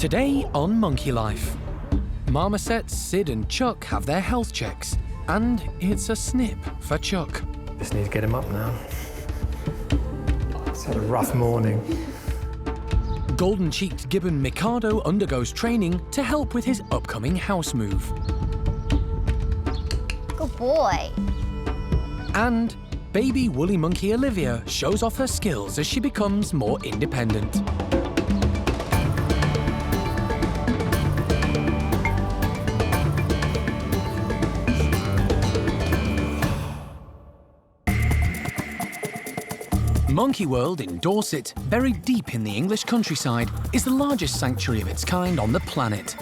Today on Monkey Life, Marmoset, Sid and Chuck have their health checks, and it's a snip for Chuck. Just need to get him up now. It's had a rough morning. Golden-cheeked Gibbon Mikado undergoes training to help with his upcoming house move. Good boy. And baby woolly monkey Olivia shows off her skills as she becomes more independent. Monkey World in Dorset, buried deep in the English countryside, is the largest sanctuary of its kind on the planet.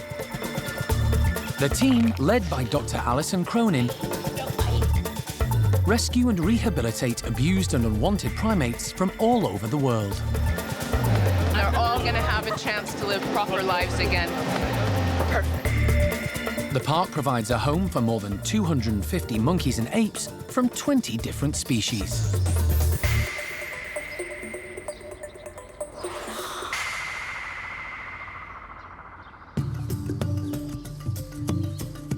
The team, led by Dr. Alison Cronin, rescue and rehabilitate abused and unwanted primates from all over the world. They're all going to have a chance to live proper lives again. Perfect. The park provides a home for more than 250 monkeys and apes from 20 different species.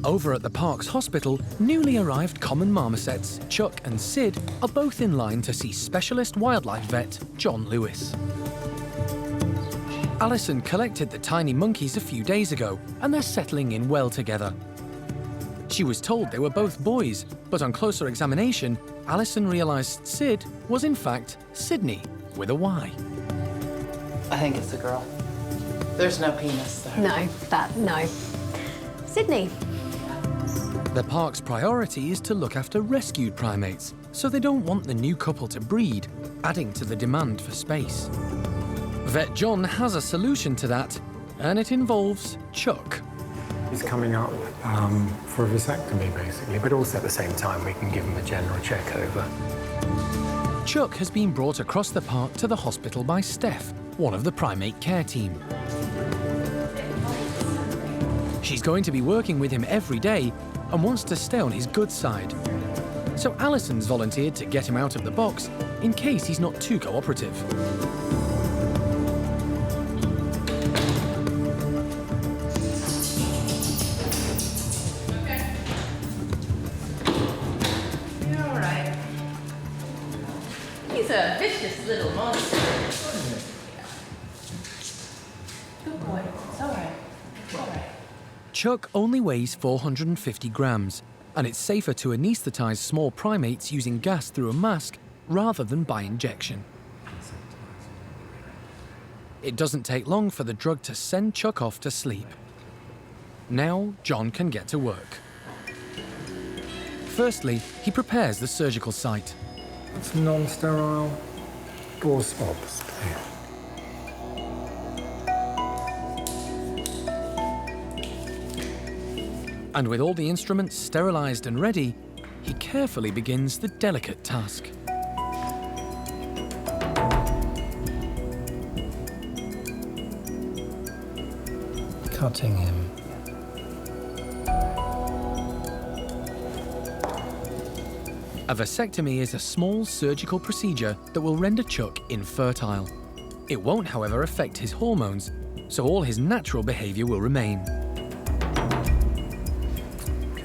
Over at the park's hospital, newly arrived common marmosets, Chuck and Sid, are both in line to see specialist wildlife vet John Lewis. Alison collected the tiny monkeys a few days ago, and they're settling in well together. She was told they were both boys, but on closer examination, Alison realised Sid was in fact Sydney, with a Y. I think it's a girl. There's no penis there. No. Sydney. The park's priority is to look after rescued primates, so they don't want the new couple to breed, adding to the demand for space. Vet John has a solution to that, and it involves Chuck. He's coming up for a vasectomy, basically, but also at the same time we can give him a general check over. Chuck has been brought across the park to the hospital by Steph, one of the primate care team. She's going to be working with him every day and wants to stay on his good side. So Alison's volunteered to get him out of the box in case he's not too cooperative. You're all right. He's a vicious little monster. Good boy. It's all right. It's all right. Chuck only weighs 450 grams, and it's safer to anaesthetize small primates using gas through a mask rather than by injection. It doesn't take long for the drug to send Chuck off to sleep. Now John can get to work. Firstly, he prepares the surgical site. It's non-sterile gauze swabs. And with all the instruments sterilised and ready, he carefully begins the delicate task. Cutting him. A vasectomy is a small surgical procedure that will render Chuck infertile. It won't, however, affect his hormones, so all his natural behaviour will remain.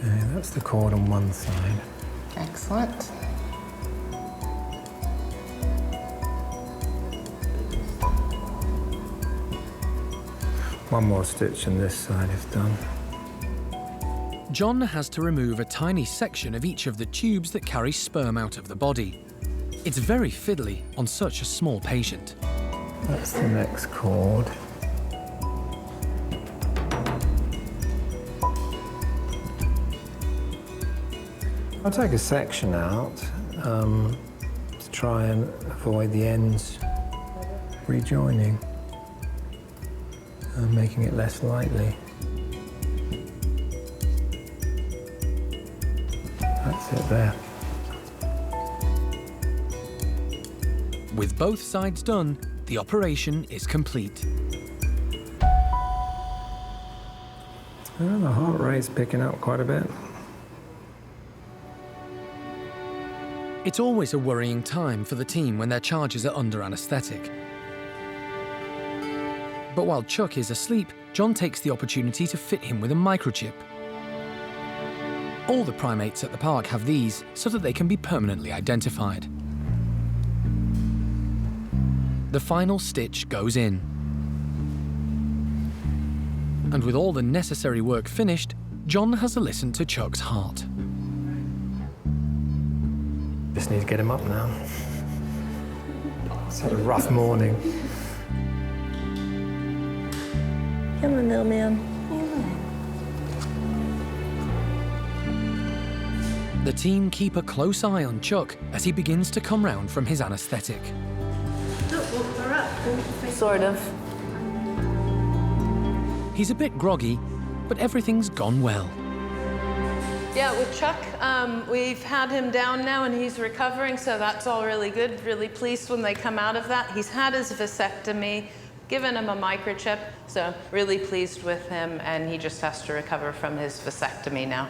Okay, that's the cord on one side. Excellent. One more stitch and this side is done. John has to remove a tiny section of each of the tubes that carry sperm out of the body. It's very fiddly on such a small patient. That's the next cord. I'll take a section out to try and avoid the ends rejoining and making it less lightly. That's it there. With both sides done, the operation is complete. Well, the heart rate's picking up quite a bit. It's always a worrying time for the team when their charges are under anaesthetic. But while Chuck is asleep, John takes the opportunity to fit him with a microchip. All the primates at the park have these so that they can be permanently identified. The final stitch goes in. And with all the necessary work finished, John has a listen to Chuck's heart. Just need to get him up now. It's had a rough morning. Come on, little man. The team keep a close eye on Chuck as he begins to come round from his anaesthetic. Sort of. He's a bit groggy, but everything's gone well. Yeah, with Chuck, we've had him down now and he's recovering, so that's all really good. Really pleased when they come out of that. He's had his vasectomy, given him a microchip, so really pleased with him, and he just has to recover from his vasectomy now.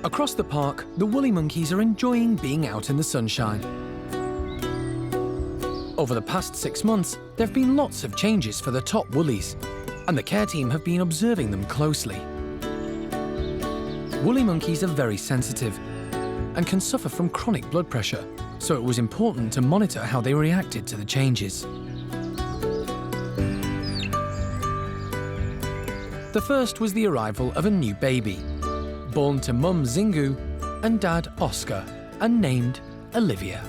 Across the park, the woolly monkeys are enjoying being out in the sunshine. Over the past 6 months, there have been lots of changes for the top woolies, and the care team have been observing them closely. Woolly monkeys are very sensitive and can suffer from chronic blood pressure, so it was important to monitor how they reacted to the changes. The first was the arrival of a new baby, born to Mum Zingu and Dad Oscar, and named Olivia.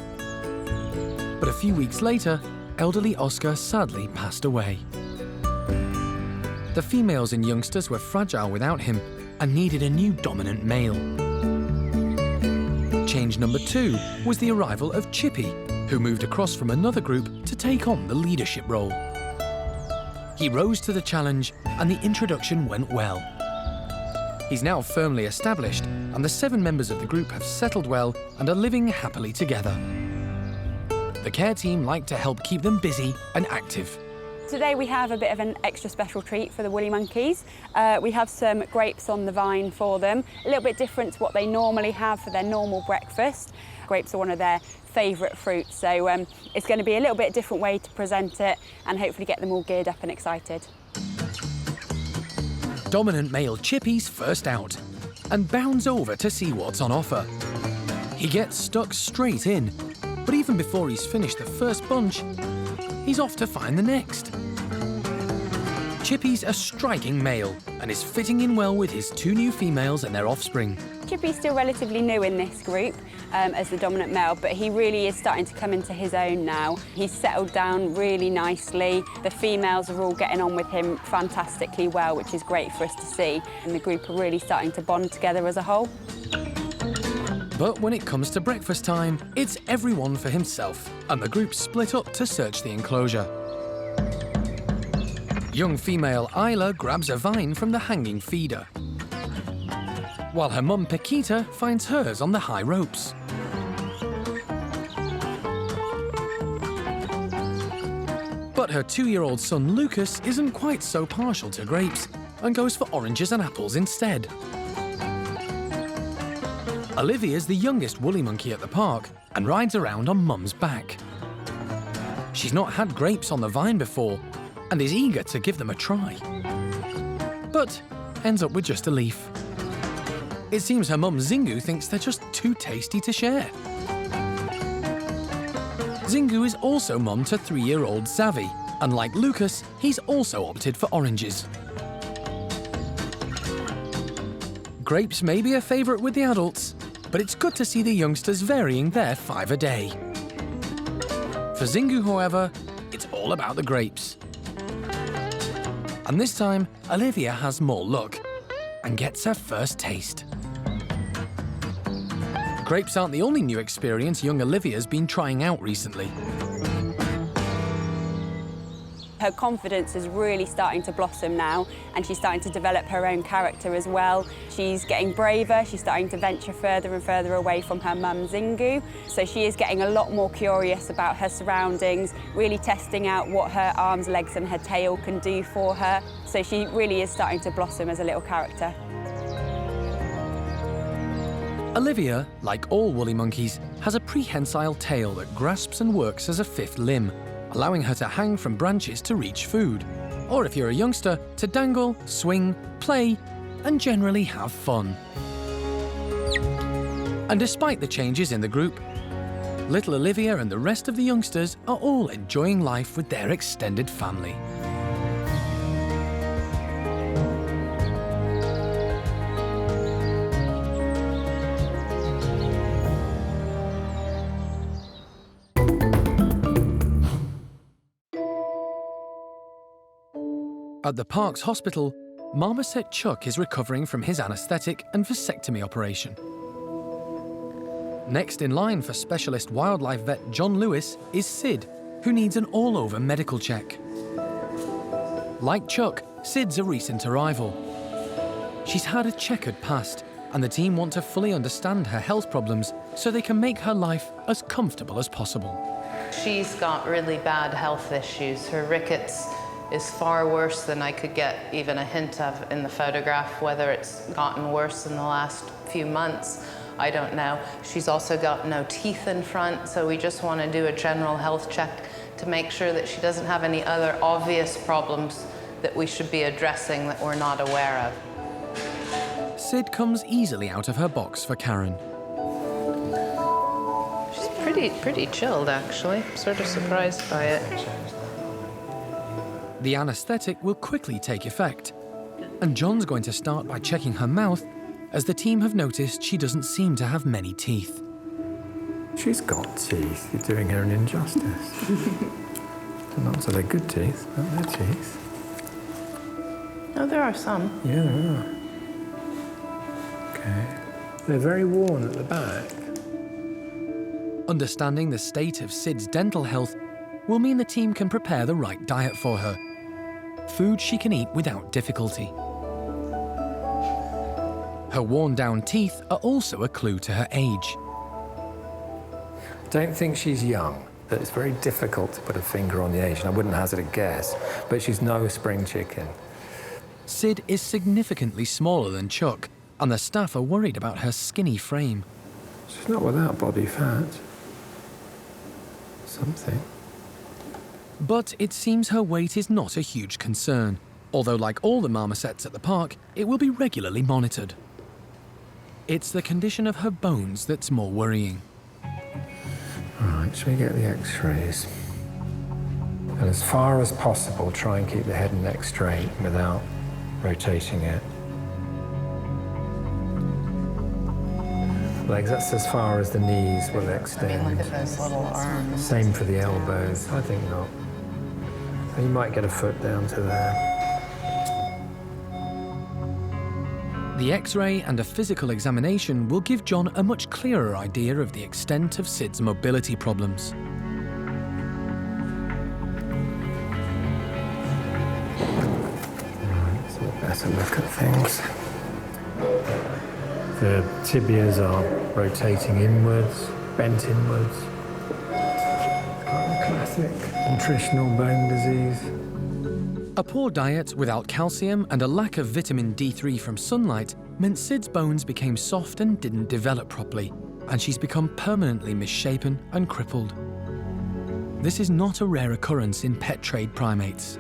But a few weeks later, elderly Oscar sadly passed away. The females and youngsters were fragile without him and needed a new dominant male. Change number 2 was the arrival of Chippy, who moved across from another group to take on the leadership role. He rose to the challenge and the introduction went well. He's now firmly established, and the 7 members of the group have settled well and are living happily together. The care team like to help keep them busy and active. Today we have a bit of an extra special treat for the woolly monkeys. We have some grapes on the vine for them, a little bit different to what they normally have for their normal breakfast. Grapes are one of their favourite fruits, so it's going to be a little bit different way to present it and hopefully get them all geared up and excited. Dominant male Chippy's first out and bounds over to see what's on offer. He gets stuck straight in, but even before he's finished the first bunch, he's off to find the next. Chippy's a striking male and is fitting in well with his 2 new females and their offspring. Chippy's still relatively new in this group as the dominant male, but he really is starting to come into his own now. He's settled down really nicely. The females are all getting on with him fantastically well, which is great for us to see. And the group are really starting to bond together as a whole. But when it comes to breakfast time, it's everyone for himself, and the group split up to search the enclosure. Young female Isla grabs a vine from the hanging feeder, while her mum Paquita finds hers on the high ropes. But her 2-year-old son Lucas isn't quite so partial to grapes and goes for oranges and apples instead. Olivia's the youngest woolly monkey at the park and rides around on Mum's back. She's not had grapes on the vine before and is eager to give them a try, but ends up with just a leaf. It seems her mum Zingu thinks they're just too tasty to share. Zingu is also mum to 3-year-old Zavi, and like Lucas, he's also opted for oranges. Grapes may be a favourite with the adults, but it's good to see the youngsters varying their 5 a day. For Zingu, however, it's all about the grapes. And this time, Olivia has more luck and gets her first taste. Grapes aren't the only new experience young Olivia's been trying out recently. Her confidence is really starting to blossom now, and she's starting to develop her own character as well. She's getting braver, she's starting to venture further and further away from her mum Zingu. So she is getting a lot more curious about her surroundings, really testing out what her arms, legs and her tail can do for her. So she really is starting to blossom as a little character. Olivia, like all woolly monkeys, has a prehensile tail that grasps and works as a fifth limb, allowing her to hang from branches to reach food. Or if you're a youngster, to dangle, swing, play, and generally have fun. And despite the changes in the group, little Olivia and the rest of the youngsters are all enjoying life with their extended family. At the park's hospital, Marmoset Chuck is recovering from his anaesthetic and vasectomy operation. Next in line for specialist wildlife vet John Lewis is Sid, who needs an all-over medical check. Like Chuck, Sid's a recent arrival. She's had a checkered past, and the team want to fully understand her health problems so they can make her life as comfortable as possible. She's got really bad health issues. Her rickets is far worse than I could get even a hint of in the photograph. Whether it's gotten worse in the last few months, I don't know. She's also got no teeth in front, so we just want to do a general health check to make sure that she doesn't have any other obvious problems that we should be addressing that we're not aware of. Sid comes easily out of her box for Karen. She's pretty chilled, actually. I'm sort of surprised by it. The anaesthetic will quickly take effect, and John's going to start by checking her mouth, as the team have noticed she doesn't seem to have many teeth. She's got teeth. You're doing her an injustice. Not so they're good teeth, but they're teeth. Oh, there are some. Yeah, there are. Okay. They're very worn at the back. Understanding the state of Sid's dental health will mean the team can prepare the right diet for her. Food she can eat without difficulty. Her worn-down teeth are also a clue to her age. Don't think she's young. But it's very difficult to put a finger on the age, and I wouldn't hazard a guess, but she's no spring chicken. Sid is significantly smaller than Chuck, and the staff are worried about her skinny frame. She's not without body fat. Something. But it seems her weight is not a huge concern, although like all the marmosets at the park, it will be regularly monitored. It's the condition of her bones that's more worrying. Right, shall we get the x-rays? And as far as possible, try and keep the head and neck straight without rotating it. Legs, that's as far as the knees will extend. I mean, look at those little arms. Same for the elbows. I think not. And you might get a foot down to there. The X-ray and a physical examination will give John a much clearer idea of the extent of Sid's mobility problems. Right, so a better look at things. The tibias are rotating inwards, bent inwards. Quite a classic nutritional bone disease. A poor diet without calcium and a lack of vitamin D3 from sunlight meant Sid's bones became soft and didn't develop properly, and she's become permanently misshapen and crippled. This is not a rare occurrence in pet trade primates.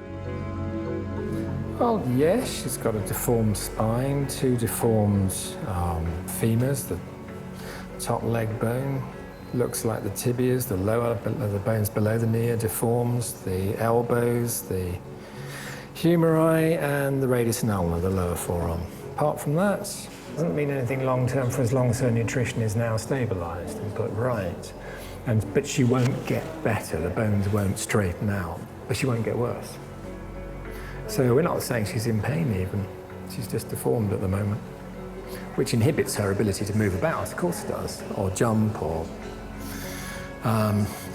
Well, yes, she's got a deformed spine, two deformed femurs, the top leg bone looks like the tibias, the bones below the knee are deformed, the elbows, the humeri, and the radius and ulna, the lower forearm. Apart from that, doesn't mean anything long-term for as long as her nutrition is now stabilised and put right. But she won't get better, the bones won't straighten out, but she won't get worse. So we're not saying she's in pain even, she's just deformed at the moment, which inhibits her ability to move about, of course it does, or jump, or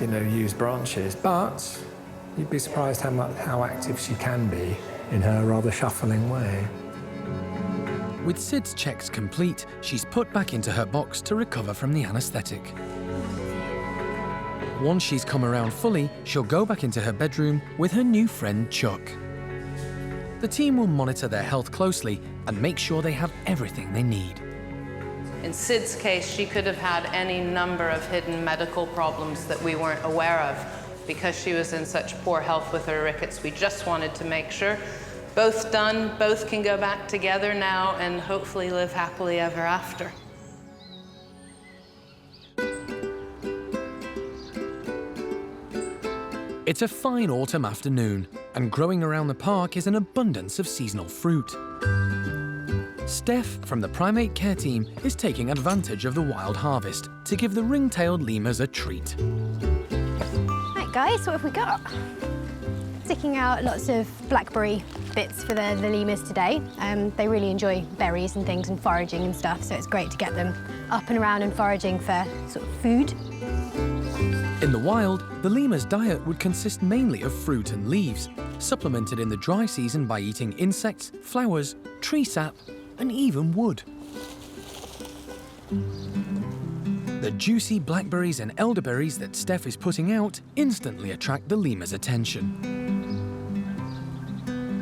use branches, but you'd be surprised how active she can be in her rather shuffling way. With Sid's checks complete, she's put back into her box to recover from the anaesthetic. Once she's come around fully, she'll go back into her bedroom with her new friend Chuck. The team will monitor their health closely and make sure they have everything they need. In Sid's case, she could have had any number of hidden medical problems that we weren't aware of. Because she was in such poor health with her rickets, we just wanted to make sure. Both done, both can go back together now and hopefully live happily ever after. It's a fine autumn afternoon, and growing around the park is an abundance of seasonal fruit. Steph from the primate care team is taking advantage of the wild harvest to give the ring-tailed lemurs a treat. Right, guys, what have we got? Sticking out lots of blackberry bits for the lemurs today. They really enjoy berries and things and foraging and stuff, so it's great to get them up and around and foraging for sort of food. In the wild, the lemur's diet would consist mainly of fruit and leaves, supplemented in the dry season by eating insects, flowers, tree sap, and even wood. The juicy blackberries and elderberries that Steph is putting out instantly attract the lemur's attention.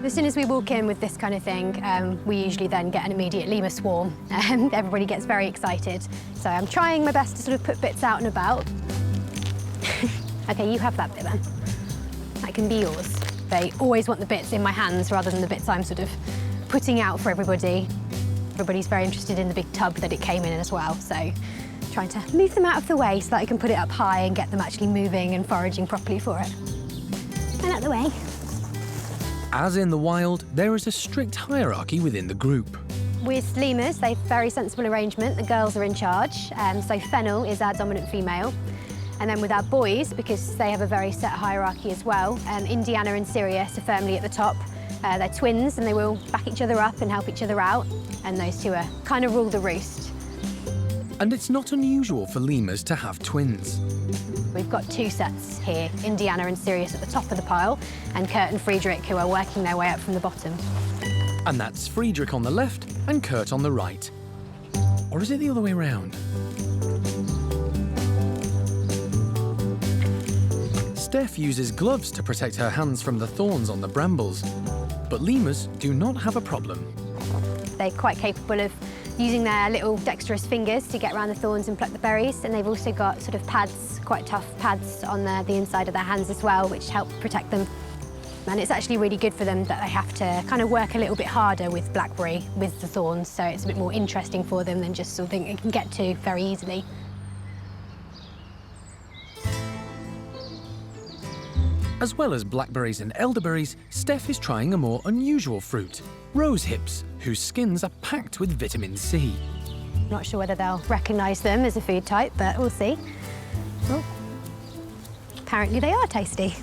As soon as we walk in with this kind of thing, we usually then get an immediate lemur swarm. Everybody gets very excited. So I'm trying my best to sort of put bits out and about. Okay, you have that bit then. That can be yours. They always want the bits in my hands rather than the bits I'm sort of putting out for everybody. Everybody's very interested in the big tub that it came in as well, so trying to move them out of the way so that I can put it up high and get them actually moving and foraging properly for it. And out of the way. As in the wild, there is a strict hierarchy within the group. With lemurs, they've very sensible arrangement. The girls are in charge, so Fennel is our dominant female. And then with our boys, because they have a very set hierarchy as well, Indiana and Sirius are firmly at the top. They're twins and they will back each other up and help each other out. And those two are kind of rule the roost. And it's not unusual for lemurs to have twins. We've got two sets here, Indiana and Sirius at the top of the pile, and Kurt and Friedrich, who are working their way up from the bottom. And that's Friedrich on the left and Kurt on the right. Or is it the other way around? Steph uses gloves to protect her hands from the thorns on the brambles. But lemurs do not have a problem. They're quite capable of using their little dexterous fingers to get around the thorns and pluck the berries, and they've also got sort of pads, quite tough pads on the inside of their hands as well, which help protect them. And it's actually really good for them that they have to kind of work a little bit harder with blackberry, with the thorns, so it's a bit more interesting for them than just something they can get to very easily. As well as blackberries and elderberries, Steph is trying a more unusual fruit, rose hips, whose skins are packed with vitamin C. Not sure whether they'll recognise them as a food type, but we'll see. Oh, apparently they are tasty.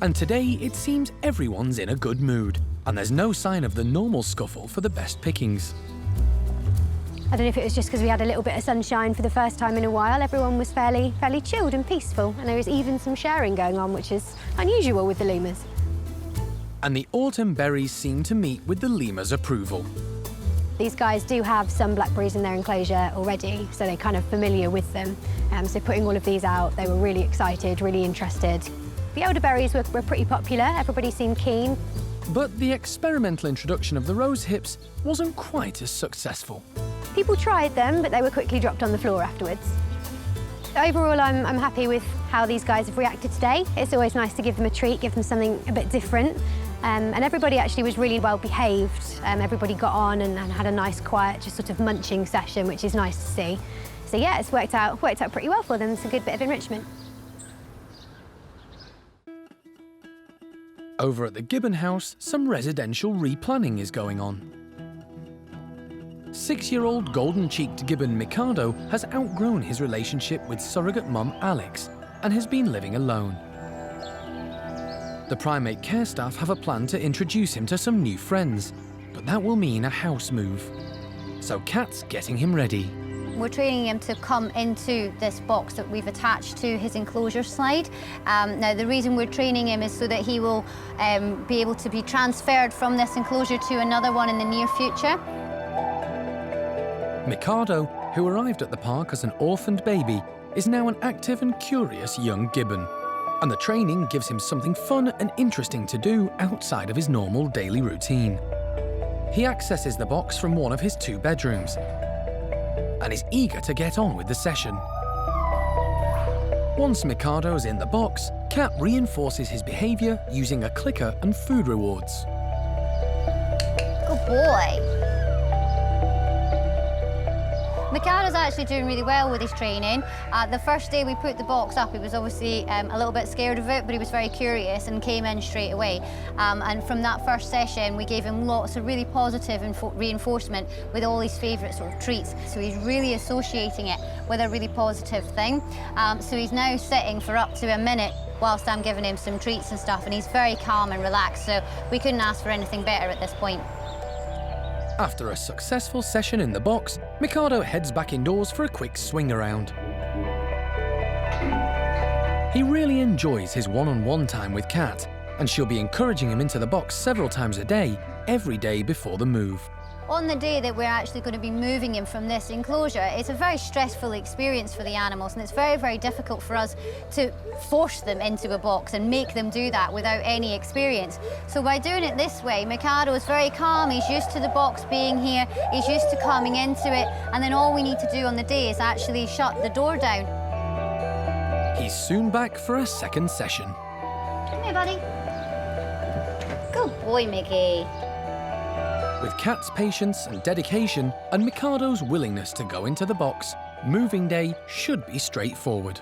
And today, it seems everyone's in a good mood, and there's no sign of the normal scuffle for the best pickings. I don't know if it was just because we had a little bit of sunshine for the first time in a while. Everyone was fairly chilled and peaceful, and there was even some sharing going on, which is unusual with the lemurs. And the autumn berries seem to meet with the lemurs' approval. These guys do have some blackberries in their enclosure already, so they're kind of familiar with them. So putting all of these out, they were really excited, really interested. The elderberries were pretty popular. Everybody seemed keen. But the experimental introduction of the rose hips wasn't quite as successful. People tried them, but they were quickly dropped on the floor afterwards. Overall, I'm happy with how these guys have reacted today. It's always nice to give them a treat, give them something a bit different. And everybody actually was really well behaved. Everybody got on and had a nice, quiet, just sort of munching session, which is nice to see. So yeah, it's worked out pretty well for them. It's a good bit of enrichment. Over at the Gibbon house, some residential replanning is going on. 6-year-old golden-cheeked Gibbon Mikado has outgrown his relationship with surrogate mum Alex and has been living alone. The primate care staff have a plan to introduce him to some new friends, but that will mean a house move. So Kat's getting him ready. We're training him to come into this box that we've attached to his enclosure slide. Now, the reason we're training him is so that he will be able to be transferred from this enclosure to another one in the near future. Mikado, who arrived at the park as an orphaned baby, is now an active and curious young Gibbon. And the training gives him something fun and interesting to do outside of his normal daily routine. He accesses the box from one of his 2 bedrooms and is eager to get on with the session. Once Mikado's in the box, Cat reinforces his behaviour using a clicker and food rewards. Good boy. Mikado's actually doing really well with his training. The first day we put the box up, he was obviously a little bit scared of it, but he was very curious and came in straight away. And from that first session, we gave him lots of really positive reinforcement with all his favourite sort of treats. So he's really associating it with a really positive thing. So he's now sitting for up to a minute whilst I'm giving him some treats and stuff, and he's very calm and relaxed, so we couldn't ask for anything better at this point. After a successful session in the box, Mikado heads back indoors for a quick swing around. He really enjoys his one-on-one time with Cat, and she'll be encouraging him into the box several times a day, every day before the move. On the day that we're actually going to be moving him from this enclosure, it's a very stressful experience for the animals, and it's very, very difficult for us to force them into a box and make them do that without any experience. So by doing it this way, Mikado is very calm, he's used to the box being here, he's used to coming into it, and then all we need to do on the day is actually shut the door down. He's soon back for a second session. Come here, buddy. Good boy, Mickey. With Cat's patience and dedication and Mikado's willingness to go into the box, moving day should be straightforward.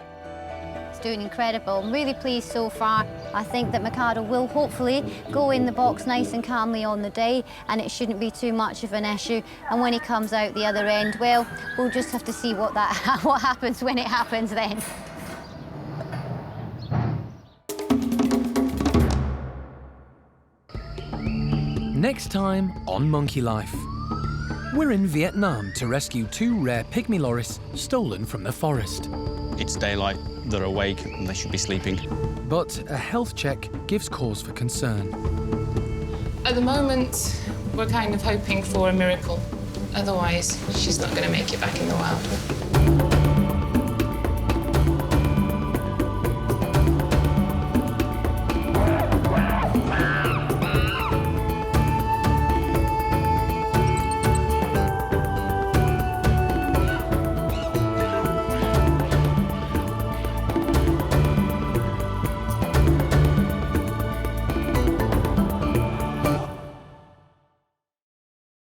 It's doing incredible. I'm really pleased so far. I think that Mikado will hopefully go in the box nice and calmly on the day, and it shouldn't be too much of an issue. And when he comes out the other end, well, we'll just have to see what happens when it happens then. Next time on Monkey Life. We're in Vietnam to rescue 2 rare pygmy loris stolen from the forest. It's daylight, they're awake, and they should be sleeping. But a health check gives cause for concern. At the moment, we're kind of hoping for a miracle. Otherwise, she's not going to make it back in the wild.